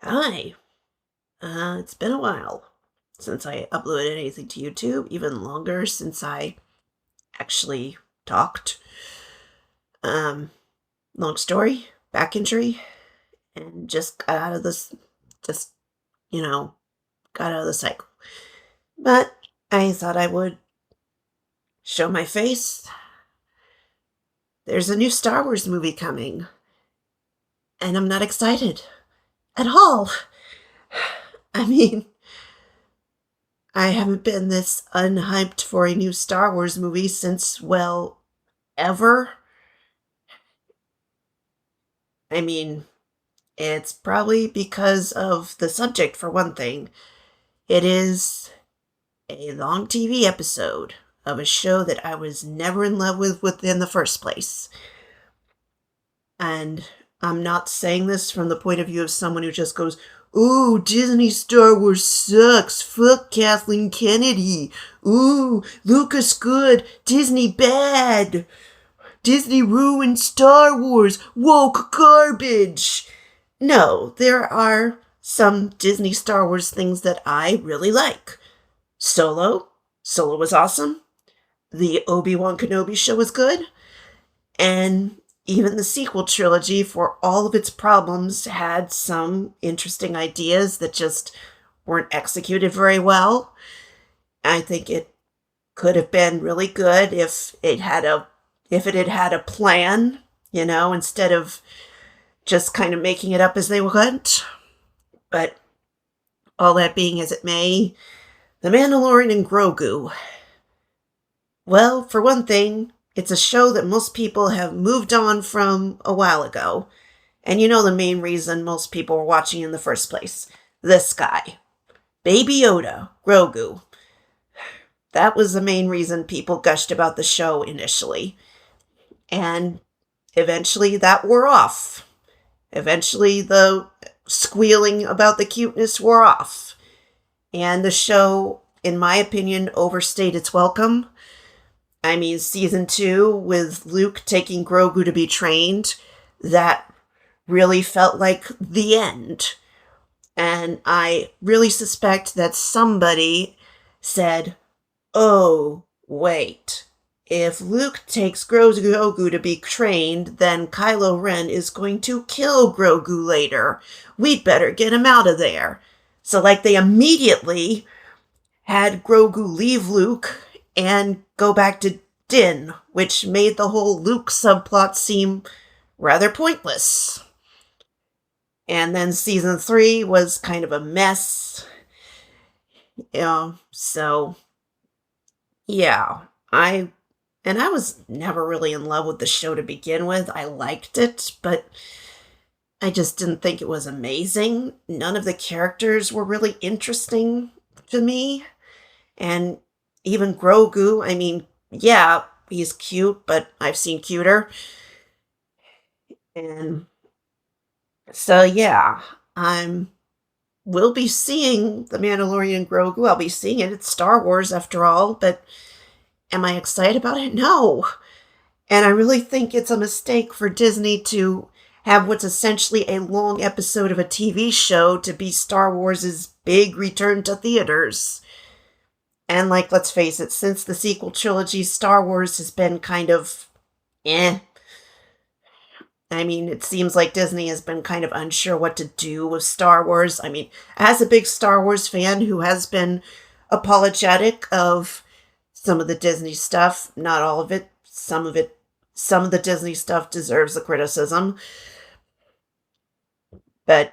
Hi. It's been a while since I uploaded anything to YouTube, even longer since I actually talked. Um, Long story, back injury, and just got out of this, just, you know, got out of the cycle. But I thought I would show my face. There's a new Star Wars movie coming, and I'm not excited at all. I mean, I haven't been this unhyped for a new Star Wars movie since, well, ever. I mean, it's probably because of the subject, for one thing. It is a long TV episode of a show that I was never in love with within the first place. And I'm not saying this from the point of view of someone who just goes, "Ooh, Disney Star Wars sucks. Fuck Kathleen Kennedy. Ooh, Lucas good. Disney bad. Disney ruined Star Wars. Woke garbage." No, there are some Disney Star Wars things that I really like. Solo. Solo was awesome. The Obi-Wan Kenobi show was good. And even the sequel trilogy, for all of its problems, had some interesting ideas that just weren't executed very well. I think it could have been really good if it had a plan, instead of just kind of making it up as they went. But all that being as it may, The Mandalorian and Grogu. Well, for one thing, it's a show that most people have moved on from a while ago. And you know the main reason most people were watching in the first place. This guy. Baby Yoda, Grogu. That was the main reason people gushed about the show initially. And eventually that wore off. Eventually the squealing about the cuteness wore off. And the show, in my opinion, overstayed its welcome. I mean, season 2, with Luke taking Grogu to be trained, that really felt like the end. And I really suspect that somebody said, "Oh, wait. If Luke takes Grogu to be trained, then Kylo Ren is going to kill Grogu later. We'd better get him out of there." So, they immediately had Grogu leave Luke and go back to Din, which made the whole Luke subplot seem rather pointless. And then season 3 was kind of a mess. So, yeah, I was never really in love with the show to begin with. I liked it, but I just didn't think it was amazing. None of the characters were really interesting to me. And even Grogu, I mean, yeah, he's cute, but I've seen cuter. And so, yeah, we'll be seeing The Mandalorian Grogu. I'll be seeing it. It's Star Wars after all, but am I excited about it? No. And I really think it's a mistake for Disney to have what's essentially a long episode of a TV show to be Star Wars' big return to theaters. And let's face it, since the sequel trilogy, Star Wars has been kind of eh. I mean, it seems like Disney has been kind of unsure what to do with Star Wars. I mean, as a big Star Wars fan who has been apologetic of some of the Disney stuff, not all of it, some of the Disney stuff deserves the criticism. But,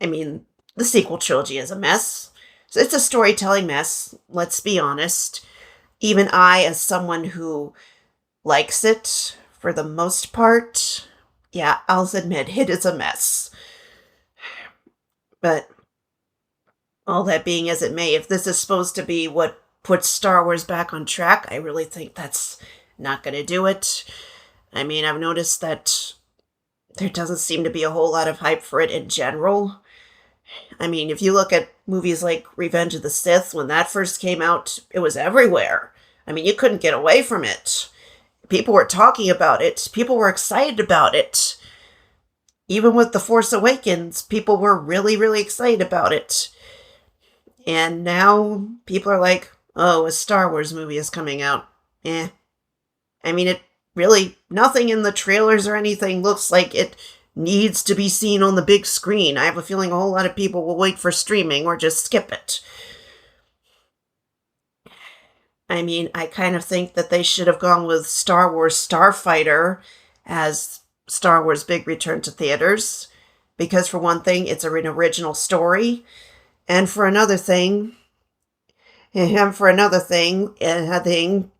I mean, the sequel trilogy is a mess. So it's a storytelling mess, let's be honest. Even I, as someone who likes it for the most part, yeah, I'll admit it is a mess. But all that being as it may, if this is supposed to be what puts Star Wars back on track, I really think that's not going to do it. I mean, I've noticed that there doesn't seem to be a whole lot of hype for it in general. I mean, if you look at movies like Revenge of the Sith, when that first came out, it was everywhere. I mean, you couldn't get away from it. People were talking about it. People were excited about it. even with The Force Awakens, people were really, really excited about it. And now people are like, oh, a Star Wars movie is coming out. Eh. I mean, it really, nothing in the trailers or anything looks like it needs to be seen on the big screen. I have a feeling a whole lot of people will wait for streaming or just skip it. I mean, I kind of think that they should have gone with Star Wars Starfighter as Star Wars Big Return to Theaters. Because for one thing, it's an original story. And for another thing, I think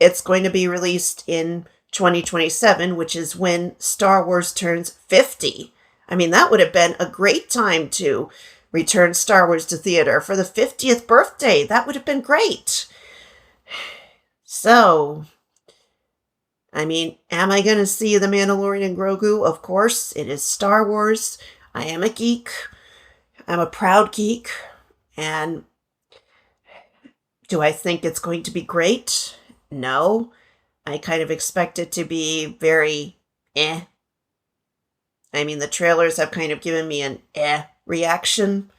it's going to be released in 2027, which is when Star Wars turns 50. I mean, that would have been a great time to return Star Wars to theater for the 50th birthday. That would have been great. So, I mean, am I going to see The Mandalorian and Grogu? Of course, it is Star Wars. I am a geek. I'm a proud geek. And do I think it's going to be great? No. I kind of expect it to be very eh. I mean, the trailers have kind of given me an eh reaction.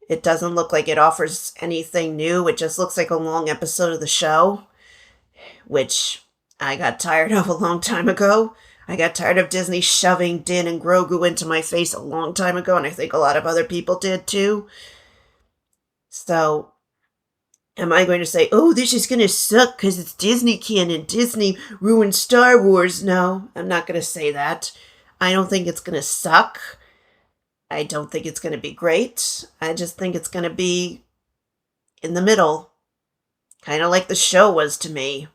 It doesn't look like it offers anything new. It just looks like a long episode of the show, which I got tired of a long time ago. I got tired of Disney shoving Din and Grogu into my face a long time ago, and I think a lot of other people did too. So, am I going to say, oh, this is going to suck because it's Disney canon, Disney ruined Star Wars? No, I'm not going to say that. I don't think it's going to suck. I don't think it's going to be great. I just think it's going to be in the middle. Kind of like the show was to me.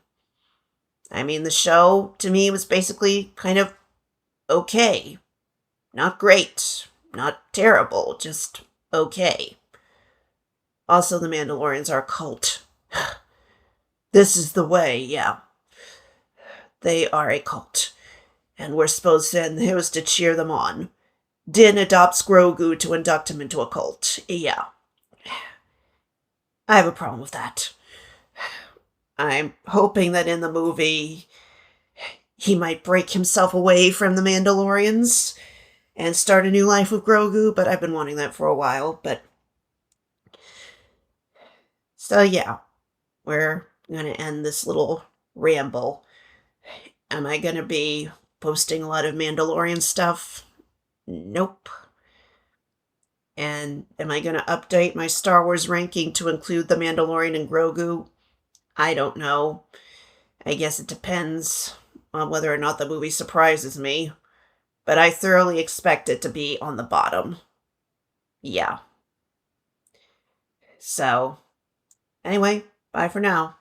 I mean, the show to me was basically kind of okay. Not great. Not terrible. Just okay. Also, the Mandalorians are a cult. This is the way, yeah. They are a cult. And we're supposed to, and who's to cheer them on. Din adopts Grogu to induct him into a cult. Yeah. I have a problem with that. I'm hoping that in the movie, he might break himself away from the Mandalorians and start a new life with Grogu, but I've been wanting that for a while, but... So yeah, we're going to end this little ramble. Am I going to be posting a lot of Mandalorian stuff? Nope. And am I going to update my Star Wars ranking to include The Mandalorian and Grogu? I don't know. I guess it depends on whether or not the movie surprises me. But I thoroughly expect it to be on the bottom. Yeah. So, anyway, bye for now.